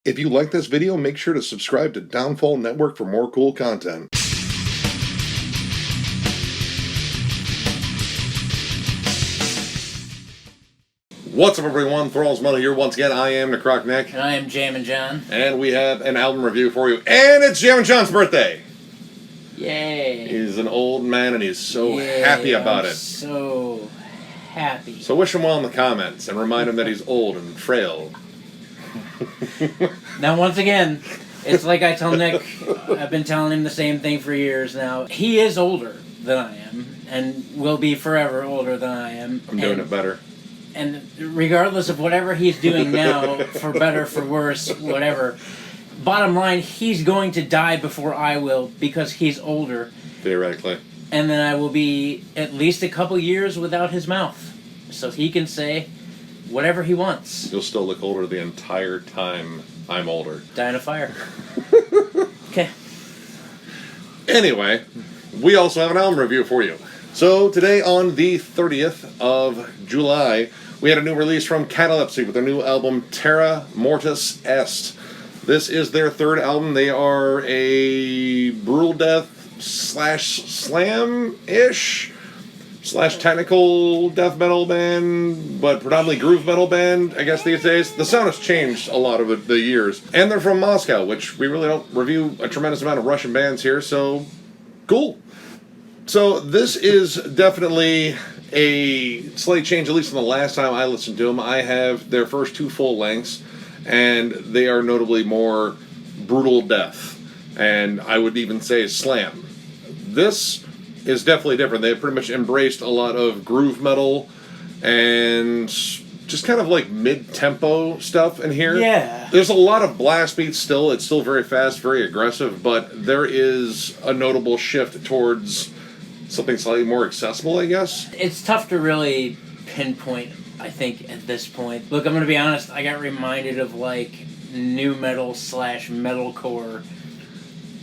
If you like this video, make sure to subscribe to Downfall Network for more cool content. What's up, everyone? Thralls Metal here. Once again, I am Necrotic Nick. And I am Jammin John. And we have an album review for you. And it's Jammin John's birthday! Yay! He's an old man and he's so happy about it. So happy. So wish him well in the comments and remind him that he's old and frail. Now, once again, it's like I tell Nick, I've been telling him the same thing for years now. He is older than I am, and will be forever older than I am. I'm doing it better. And regardless of whatever he's doing now, for better, for worse, whatever, bottom line, he's going to die before I will because he's older. Theoretically. And then I will be at least a couple years without his mouth. So he can say whatever he wants. You'll still look older the entire time I'm older. Die in a fire. Okay. Anyway, we also have an album review for you. So today on the 30th of July, we had a new release from Katalepsy with their new album Terra Mortuus Est. This is their third album. They are a brutal death / slam-ish / technical death metal band, but predominantly groove metal band, I guess these days. The sound has changed a lot over the years. And they're from Moscow, which we really don't review a tremendous amount of Russian bands here, so cool. So this is definitely a slight change, at least from the last time I listened to them. I have their first two full lengths, and they are notably more brutal death, and I would even say slam. This is definitely different. They've pretty much embraced a lot of groove metal and just kind of like mid-tempo stuff in here. Yeah. There's a lot of blast beats still. It's still very fast, very aggressive, but there is a notable shift towards something slightly more accessible, I guess. It's tough to really pinpoint, I think, at this point. Look, I'm going to be honest, I got reminded of, like, new metal / metalcore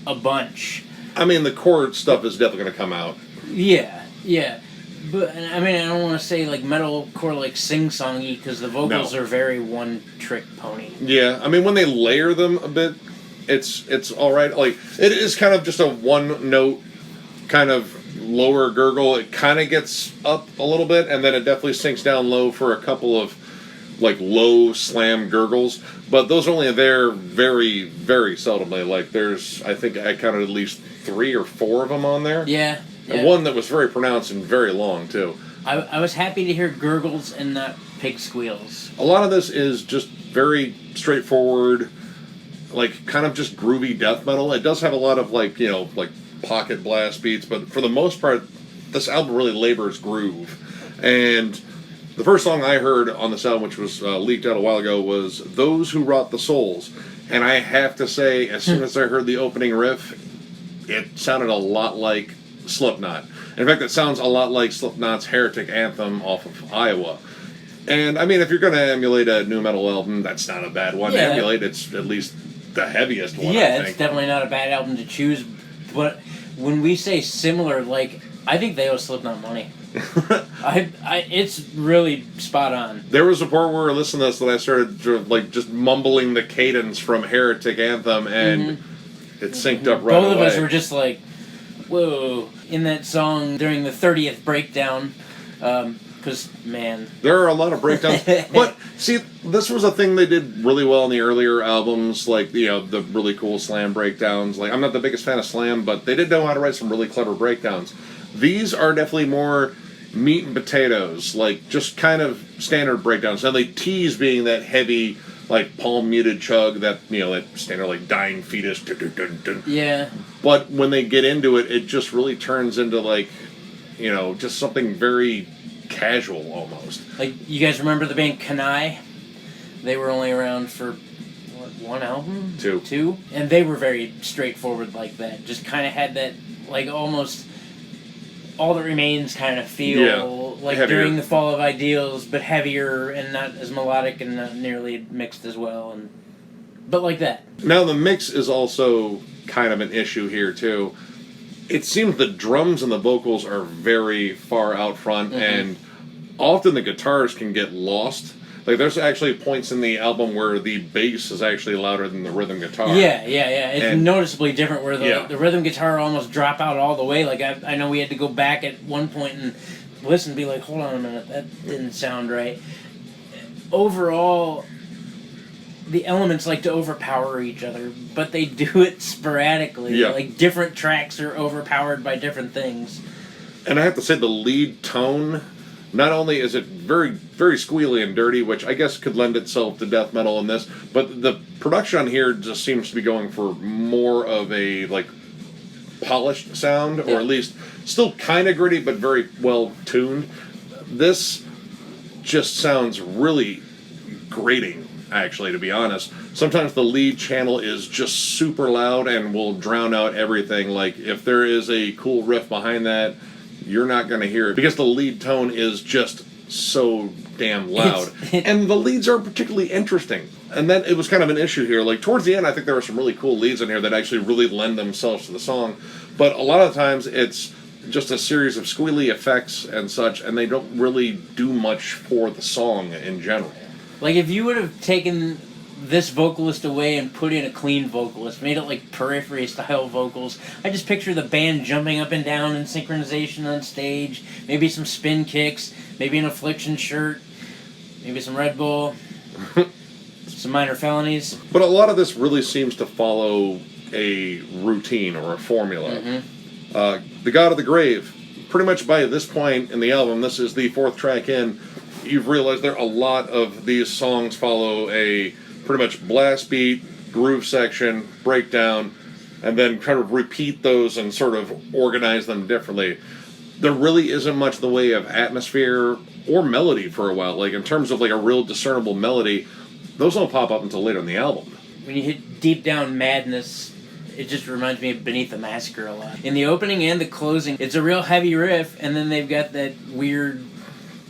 a bunch. I mean, the core stuff is definitely going to come out. Yeah. But, I mean, I don't want to say, like, metalcore, like, sing-songy, because the vocals are very one-trick pony. Yeah, I mean, when they layer them a bit, it's all right. Like, it is kind of just a one-note kind of lower gurgle. It kind of gets up a little bit, and then it definitely sinks down low for a couple of, like, low slam gurgles. But those are only there very, very seldomly. Like, there's, I think I counted at least 3 or 4 of them on there. Yeah. And one that was very pronounced and very long, too. I was happy to hear gurgles and not pig squeals. A lot of this is just very straightforward, like, kind of just groovy death metal. It does have a lot of, like, you know, like, pocket blast beats, but for the most part, this album really labors groove. And the first song I heard on this album, which was leaked out a while ago, was Those Who Rot the Souls. And I have to say, as soon as I heard the opening riff, it sounded a lot like Slipknot. In fact, it sounds a lot like Slipknot's Heretic Anthem off of Iowa. And, I mean, if you're going to emulate a new metal album, that's not a bad one to emulate. It's at least the heaviest one, I think. It's definitely not a bad album to choose. But when we say similar, like, I think they owe Slipknot money. It's really spot on. There was a part where listening to this that I started like just mumbling the cadence from Heretic Anthem, and it synced up right away. Both of us were just like, whoa. In that song during the 30th breakdown, because, man. There are a lot of breakdowns. But, see, this was a thing they did really well in the earlier albums, like, you know, the really cool slam breakdowns. Like, I'm not the biggest fan of slam, but they did know how to write some really clever breakdowns. These are definitely more meat and potatoes, like, just kind of standard breakdowns. Now, they tease being that heavy, like, palm-muted chug, that, you know, that standard, like, dying fetus. Dun, dun, dun, dun. Yeah. But when they get into it, it just really turns into, like, you know, just something very casual, almost. Like, you guys remember the band Kanai? They were only around for, what, 1 album? 2. And they were very straightforward like that. Just kind of had that, like, almost All That Remains kind of feel, like heavier. During the Fall of Ideals, but heavier and not as melodic and not nearly mixed as well. But like that. Now, the mix is also kind of an issue here, too. It seems the drums and the vocals are very far out front, and often the guitars can get lost. Like, there's actually points in the album where the bass is actually louder than the rhythm guitar. Yeah. It's noticeably different where the rhythm guitar almost drop out all the way. Like, I know we had to go back at one point and listen and be like, hold on a minute, that didn't sound right. Overall, the elements like to overpower each other, but they do it sporadically. Yeah. Like, different tracks are overpowered by different things. And I have to say, the lead tone, not only is it very, very squealy and dirty, which I guess could lend itself to death metal in this, but the production on here just seems to be going for more of a, like, polished sound, or at least still kind of gritty, but very well tuned. This just sounds really grating, actually, to be honest. Sometimes the lead channel is just super loud and will drown out everything. Like, if there is a cool riff behind that, you're not going to hear it because the lead tone is just so damn loud. And the leads are particularly interesting. And that it was kind of an issue here. Like, towards the end, I think there were some really cool leads in here that actually really lend themselves to the song. But a lot of times, it's just a series of squealy effects and such, and they don't really do much for the song in general. Like, if you would have taken this vocalist away and put in a clean vocalist, made it like Periphery style vocals, I just picture the band jumping up and down in synchronization on stage, maybe some spin kicks, maybe an Affliction shirt, maybe some Red Bull, some Minor Felonies. But a lot of this really seems to follow a routine or a formula. The God of the Grave, pretty much by this point in the album, this is the 4th track in, you've realized there are a lot of these songs follow a pretty much blast beat, groove section, breakdown, and then kind of repeat those and sort of organize them differently. There really isn't much in the way of atmosphere or melody for a while. Like, in terms of like a real discernible melody, those don't pop up until later in the album. When you hit Deep Down Madness, it just reminds me of Beneath the Massacre a lot. In the opening and the closing, it's a real heavy riff, and then they've got that weird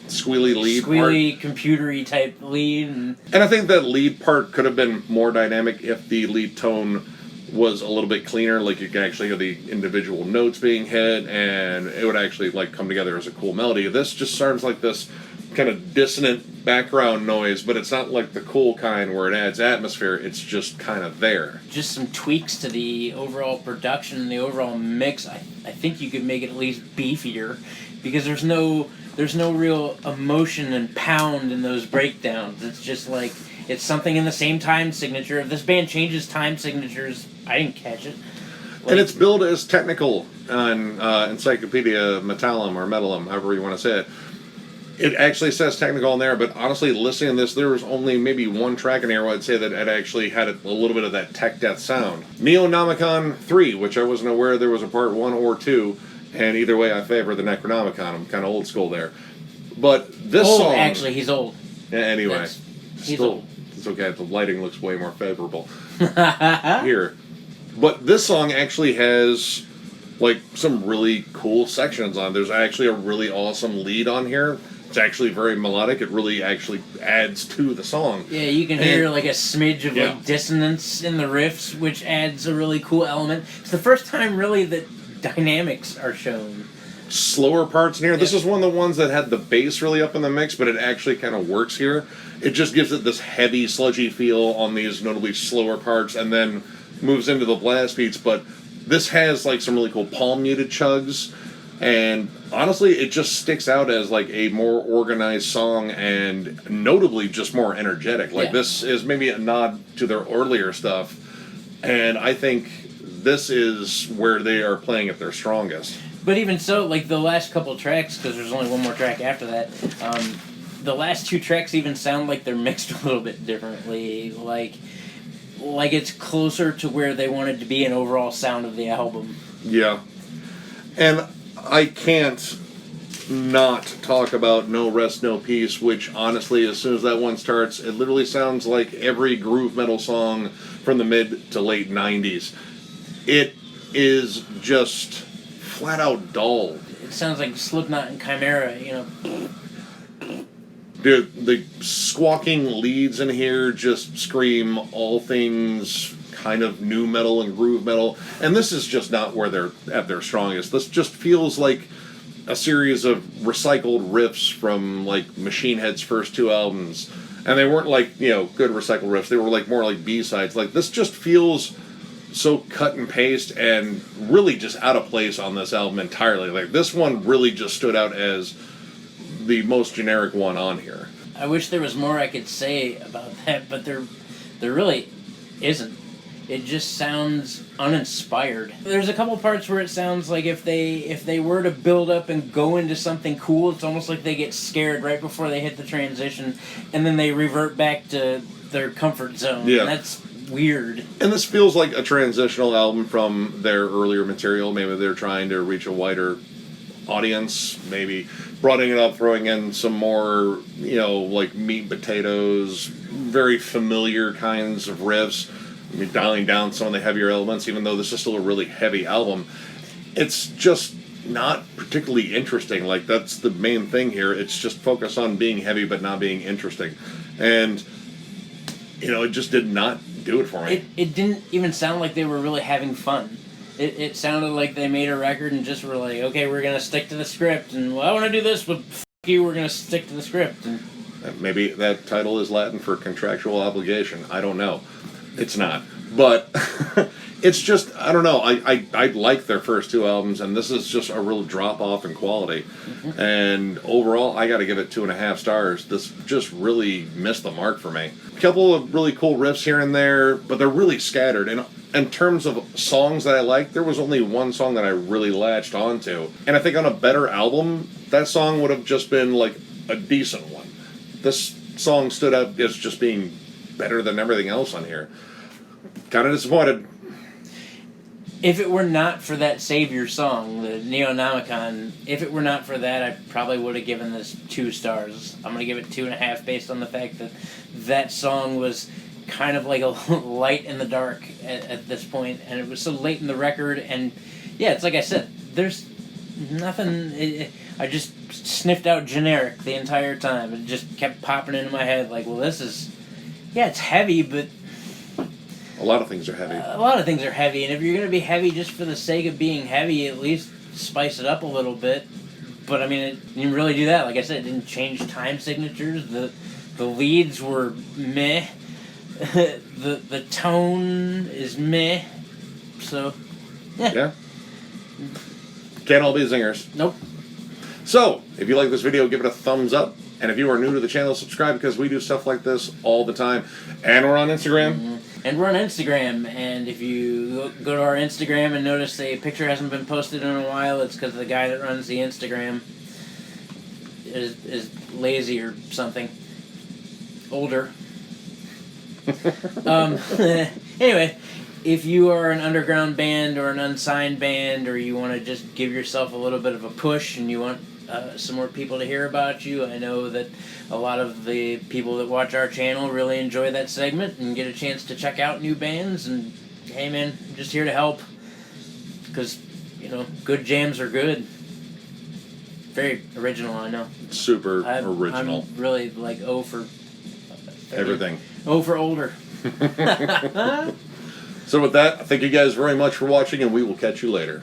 squealy lead squealy, part. computery type lead. And I think that lead part could have been more dynamic if the lead tone was a little bit cleaner. Like, you can actually hear the individual notes being hit, and it would actually like come together as a cool melody. This just sounds like this kind of dissonant background noise, but it's not like the cool kind where it adds atmosphere. It's just kind of there. Just some tweaks to the overall production and the overall mix. I think you could make it at least beefier, because there's no real emotion and pound in those breakdowns. It's just like, it's something in the same time signature. If this band changes time signatures, I didn't catch it. Like, and it's billed as technical on Encyclopedia Metallum or Metallum, however you want to say it. It actually says technical in there, but honestly, listening to this, there was only maybe one track in here where I'd say that it actually had a little bit of that tech death sound. Neonomicon 3, which I wasn't aware there was a part 1 or 2, and either way I favor the Necronomicon. I'm kind of old school there. But this song... Actually, he's old. Anyway. He's old. It's okay, the lighting looks way more favorable here. But this song actually has like some really cool sections on. There's actually a really awesome lead on here. It's actually very melodic. It really actually adds to the song. Yeah, you can hear like a smidge of like dissonance in the riffs, which adds a really cool element. It's the first time really that dynamics are shown. Slower parts in here. This is one of the ones that had the bass really up in the mix, but it actually kind of works here. It just gives it this heavy, sludgy feel on these notably slower parts, and then moves into the blast beats. But this has like some really cool palm muted chugs. And honestly, it just sticks out as like a more organized song and notably just more energetic. Like this is maybe a nod to their earlier stuff. And I think this is where they are playing at their strongest. But even so, like the last couple tracks, because there's only one more track after that, the last 2 tracks even sound like they're mixed a little bit differently. Like it's closer to where they wanted to be an overall sound of the album. Yeah. And I can't not talk about No Rest, No Peace, which honestly, as soon as that one starts, it literally sounds like every groove metal song from the mid to late 90s. It is just flat out dull. It sounds like Slipknot and Chimera, you know. Dude, the squawking leads in here just scream all things kind of new metal and groove metal, and this is just not where they're at their strongest. This just feels like a series of recycled riffs from like Machine Head's first 2 albums, And they weren't like, good recycled riffs. They were like more like B-sides. Like, this just feels so cut and paste and really just out of place on this album entirely. Like, this one really just stood out as the most generic one on here. I wish there was more I could say about that, but there really isn't. It just sounds uninspired. There's a couple parts where it sounds like if they were to build up and go into something cool, it's almost like they get scared right before they hit the transition, and then they revert back to their comfort zone. Yeah. And that's weird. And this feels like a transitional album from their earlier material. Maybe they're trying to reach a wider audience, maybe broadening it up, throwing in some more, like meat and potatoes, very familiar kinds of riffs. I mean, dialing down some of the heavier elements, even though this is still a really heavy album. It's just not particularly interesting. Like, that's the main thing here. It's just focused on being heavy but not being interesting. And, it just did not do it for me. It didn't even sound like they were really having fun. It sounded like they made a record and just were like, okay, we're going to stick to the script, and well, I want to do this, but f*** you, we're going to stick to the script. And maybe that title is Latin for contractual obligation. I don't know. It's not. But it's just, I don't know. I like their first two albums, and this is just a real drop-off in quality. Mm-hmm. And overall, I got to give it 2.5 stars. This just really missed the mark for me. A couple of really cool riffs here and there, but they're really scattered. And in terms of songs that I like, there was only one song that I really latched onto. And I think on a better album, that song would have just been like a decent one. This song stood out as just being better than everything else on here. Kind of disappointed. If it were not for that Savior song, the Neonomicon, if it were not for that, I probably would have given this 2 stars. I'm going to give it 2.5 based on the fact that that song was kind of like a light in the dark at this point, and it was so late in the record, and yeah, it's like I said, there's nothing. I just sniffed out generic the entire time. It just kept popping into my head like, well, this is, yeah, it's heavy, but a lot of things are heavy. A lot of things are heavy, and if you're going to be heavy just for the sake of being heavy, at least spice it up a little bit. But I mean, it didn't really do that. Like I said, it didn't change time signatures. The leads were meh. the tone is meh. So, yeah. Can't all be zingers. Nope. So, if you like this video, give it a thumbs up. And if you are new to the channel, subscribe, because we do stuff like this all the time. And we're on Instagram. Mm-hmm. And we're on Instagram. And if you go to our Instagram and notice a picture hasn't been posted in a while, it's because the guy that runs the Instagram is lazy or something. Older. Anyway, if you are an underground band or an unsigned band, or you want to just give yourself a little bit of a push and you want some more people to hear about you, I know that a lot of the people that watch our channel really enjoy that segment and get a chance to check out new bands. And hey man, I'm just here to help, because good jams are good. Very original, I know. Super original. I'm really like for everything. For older. So with that, thank you guys very much for watching, and we will catch you later.